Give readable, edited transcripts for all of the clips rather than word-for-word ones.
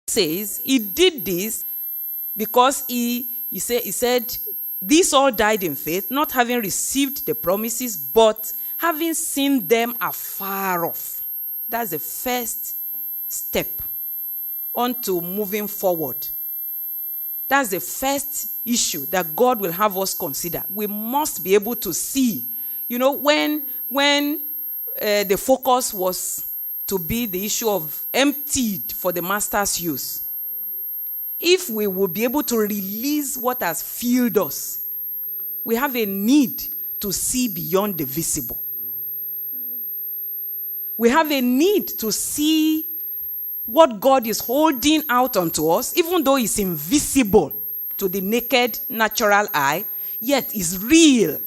says he did this because he said, these all died in faith, not having received the promises, but having seen them afar off. That's the first step onto moving forward. That's the first issue that God will have us consider. We must be able to see. When the focus was to be the issue of emptied for the master's use, if we will be able to release what has filled us, we have a need to see beyond the visible. We have a need to see what God is holding out unto us, even though it's invisible to the naked natural eye, yet is real.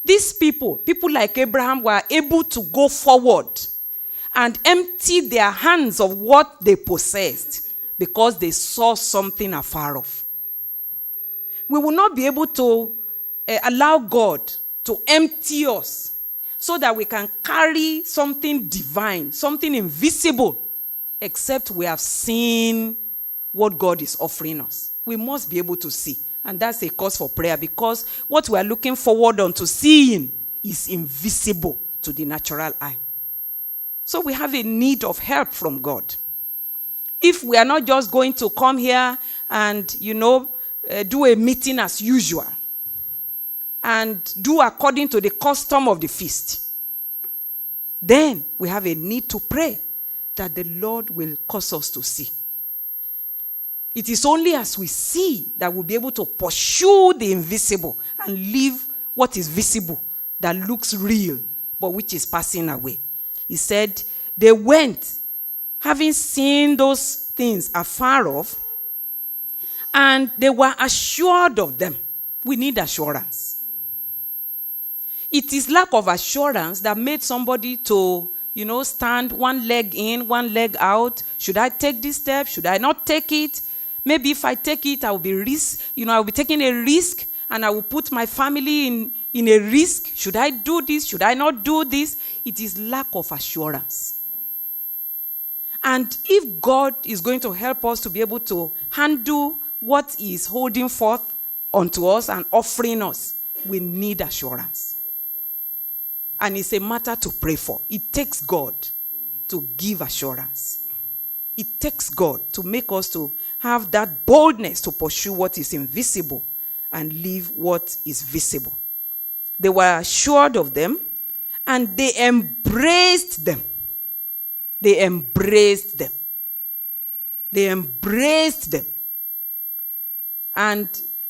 These people like Abraham, were able to go forward and empty their hands of what they possessed because they saw something afar off. We will not be able to allow God to empty us so that we can carry something divine, something invisible, except we have seen what God is offering us. We must be able to see. And that's a cause for prayer, because what we are looking forward to seeing is invisible to the natural eye. So we have a need of help from God. If we are not just going to come here and, do a meeting as usual and do according to the custom of the feast, then we have a need to pray that the Lord will cause us to see. It is only as we see that we'll be able to pursue the invisible and leave what is visible, that looks real, but which is passing away. He said, they went, having seen those things afar off, and they were assured of them. We need assurance. It is lack of assurance that made somebody to, stand one leg in, one leg out. Should I take this step? Should I not take it? Maybe if I take it, I will be taking a risk, and I will put my family in a risk. Should I do this? Should I not do this? It is lack of assurance. And if God is going to help us to be able to handle what is holding forth unto us and offering us, we need assurance. And it's a matter to pray for. It takes God to give assurance. It takes God to make us to have that boldness to pursue what is invisible and leave what is visible. They were assured of them, and they embraced them. They embraced them. They embraced them. And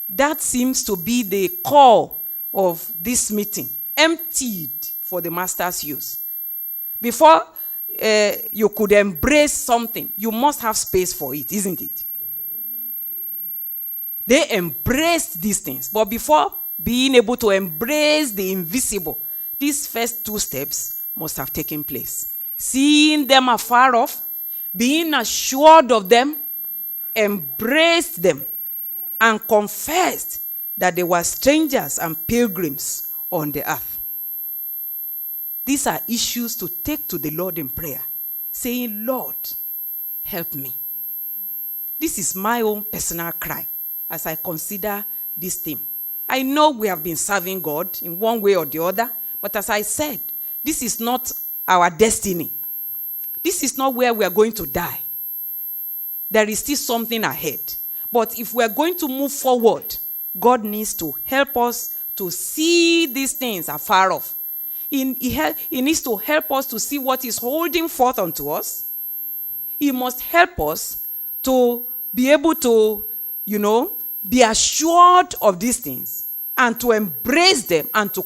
that seems to be the core of this meeting. Emptied for the master's use. Before you could embrace something, you must have space for it, isn't it? They embraced these things. But before being able to embrace the invisible, these first two steps must have taken place. Seeing them afar off, being assured of them, embraced them, and confessed that they were strangers and pilgrims on the earth. These are issues to take to the Lord in prayer, saying, Lord, help me. This is my own personal cry as I consider this theme. I know we have been serving God in one way or the other, but as I said, this is not our destiny. This is not where we are going to die. There is still something ahead. But if we are going to move forward, God needs to help us to see these things afar off. He needs to help us to see what is holding forth unto us. He must help us to be able to, be assured of these things and to embrace them and to